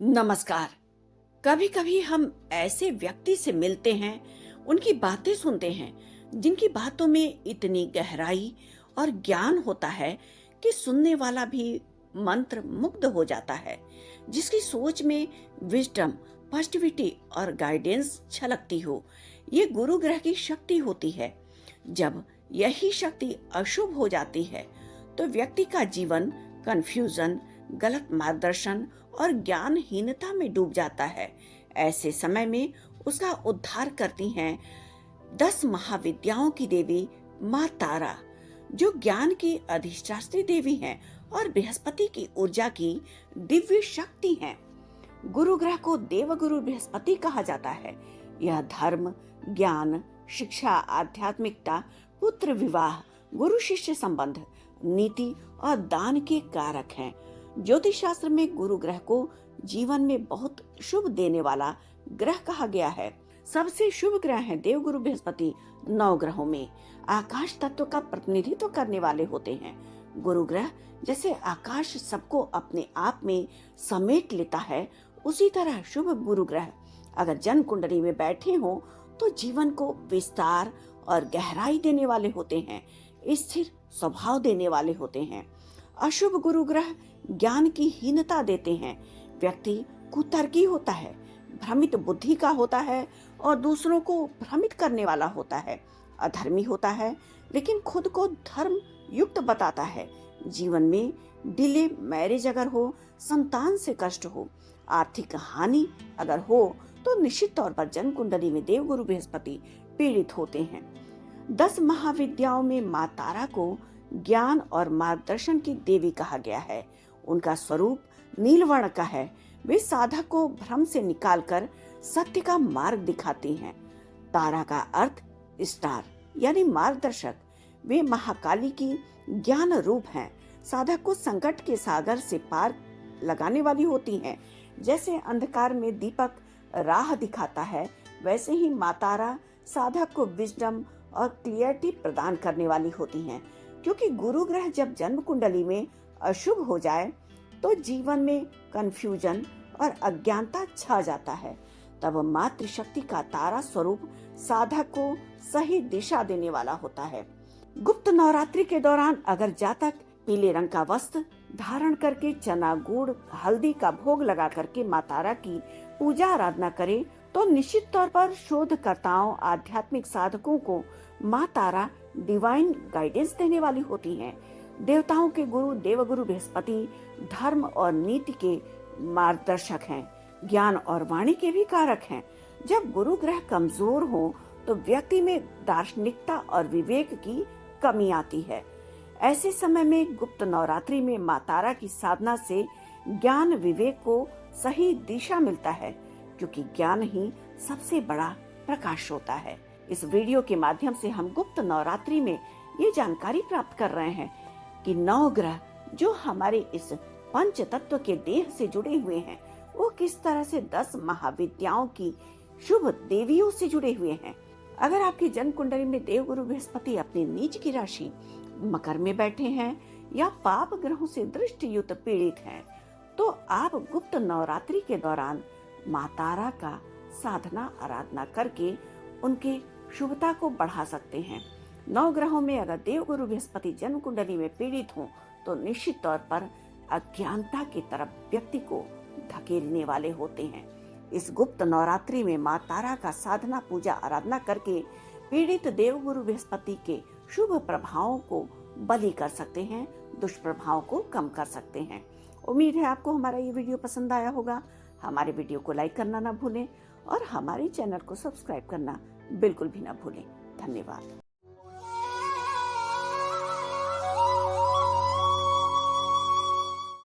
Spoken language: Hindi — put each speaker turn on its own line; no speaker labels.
नमस्कार। कभी कभी हम ऐसे व्यक्ति से मिलते हैं, उनकी बातें सुनते हैं, जिनकी बातों में इतनी गहराई और ज्ञान होता है कि सुनने वाला भी मंत्र मुग्ध हो जाता है, जिसकी सोच में विजडम, पॉजिटिविटी और गाइडेंस छलकती हो। ये गुरु ग्रह की शक्ति होती है। जब यही शक्ति अशुभ हो जाती है, तो व्यक्ति का जीवन कंफ्यूजन, गलत मार्गदर्शन और ज्ञानहीनता में डूब जाता है। ऐसे समय में उसका उद्धार करती हैं 10 महाविद्याओं की देवी माँ तारा, जो ज्ञान की अधिष्ठात्री देवी हैं और बृहस्पति की ऊर्जा की दिव्य शक्ति हैं। गुरु ग्रह को देवगुरु बृहस्पति कहा जाता है। यह धर्म, ज्ञान, शिक्षा, आध्यात्मिकता, पुत्र विवाह, गुरु शिष्य संबंध, नीति और दान के कारक हैं। ज्योतिष शास्त्र में गुरु ग्रह को जीवन में बहुत शुभ देने वाला ग्रह कहा गया है। सबसे शुभ ग्रह है देवगुरु बृहस्पति। 9 ग्रहों में आकाश तत्व का प्रतिनिधित्व करने वाले होते हैं। गुरु ग्रह जैसे आकाश सबको अपने आप में समेट लेता है, उसी तरह शुभ गुरु ग्रह अगर जन्म कुंडली में बैठे हो तो जीवन को विस्तार और गहराई देने वाले होते हैं, स्थिर स्वभाव देने वाले होते हैं। अशुभ गुरु ग्रह ज्ञान की हीनता देते हैं। व्यक्ति कुतर्की होता है, भ्रमित बुद्धि का होता है और दूसरों को भ्रमित करने वाला होता है। अधर्मी होता है, लेकिन खुद को धर्म युक्त बताता है। जीवन में डिले मैरिज अगर हो, संतान से कष्ट हो, आर्थिक हानि अगर हो, तो निश्चित तौर पर जन्म कुंडली में देवगुरु बृहस्पति पीड़ित होते हैं। 10 महाविद्याओं में माँ तारा को ज्ञान और मार्गदर्शन की देवी कहा गया है। उनका स्वरूप नीलवर्ण का है। वे साधक को भ्रम से निकालकर सत्य का मार्ग दिखाती हैं। तारा का अर्थ स्टार यानी मार्गदर्शक। वे महाकाली की ज्ञान रूप हैं। साधक को संकट के सागर से पार लगाने वाली होती हैं। जैसे अंधकार में दीपक राह दिखाता है, वैसे ही माँ तारा साधक को विजडम और क्लियरिटी प्रदान करने वाली होती हैं। क्योंकि गुरु ग्रह जब जन्म कुंडली में अशुभ हो जाए तो जीवन में कंफ्यूजन और अज्ञानता छा जाता है। तब मातृशक्ति का तारा स्वरूप साधक को सही दिशा देने वाला होता है। गुप्त नवरात्रि के दौरान अगर जातक पीले रंग का वस्त्र धारण करके चना, गुड़, हल्दी का भोग लगा करके माँ तारा की पूजा आराधना करे, तो निश्चित तौर पर शोधकर्ताओं, आध्यात्मिक साधकों को माँ तारा डिवाइन गाइडेंस देने वाली होती हैं। देवताओं के गुरु देवगुरु बृहस्पति धर्म और नीति के मार्गदर्शक हैं। ज्ञान और वाणी के भी कारक हैं। जब गुरु ग्रह कमजोर हो तो व्यक्ति में दार्शनिकता और विवेक की कमी आती है। ऐसे समय में गुप्त नवरात्रि में माँ तारा की साधना से ज्ञान विवेक को सही दिशा मिलता है, क्योंकि ज्ञान ही सबसे बड़ा प्रकाश होता है। इस वीडियो के माध्यम से हम गुप्त नवरात्रि में ये जानकारी प्राप्त कर रहे हैं कि 9 ग्रह जो हमारे इस पंच तत्व के देह से जुड़े हुए हैं, वो किस तरह से 10 महाविद्याओं की शुभ देवियों से जुड़े हुए हैं। अगर आपकी जन्म कुंडली में देवगुरु बृहस्पति अपनी नीच की राशि मकर में बैठे हैं या पाप ग्रहों से दृष्टियुक्त पीड़ित हैं, तो आप गुप्त नवरात्रि के दौरान माँ तारा का साधना आराधना करके उनके शुभता को बढ़ा सकते हैं। 9 ग्रहों में अगर देवगुरु बृहस्पति जन्म कुंडली में पीड़ित हों, तो निश्चित तौर पर अज्ञानता की तरफ व्यक्ति को धकेलने वाले होते हैं। इस गुप्त नवरात्रि में माँ तारा का साधना पूजा आराधना करके पीड़ित देवगुरु बृहस्पति के शुभ प्रभावों को बली कर सकते हैं, दुष्प्रभावों को कम कर सकते हैं। उम्मीद है आपको हमारा ये वीडियो पसंद आया होगा। हमारे वीडियो को लाइक करना ना भूलें और हमारे चैनल को सब्सक्राइब करना बिल्कुल भी ना भूलें। धन्यवाद।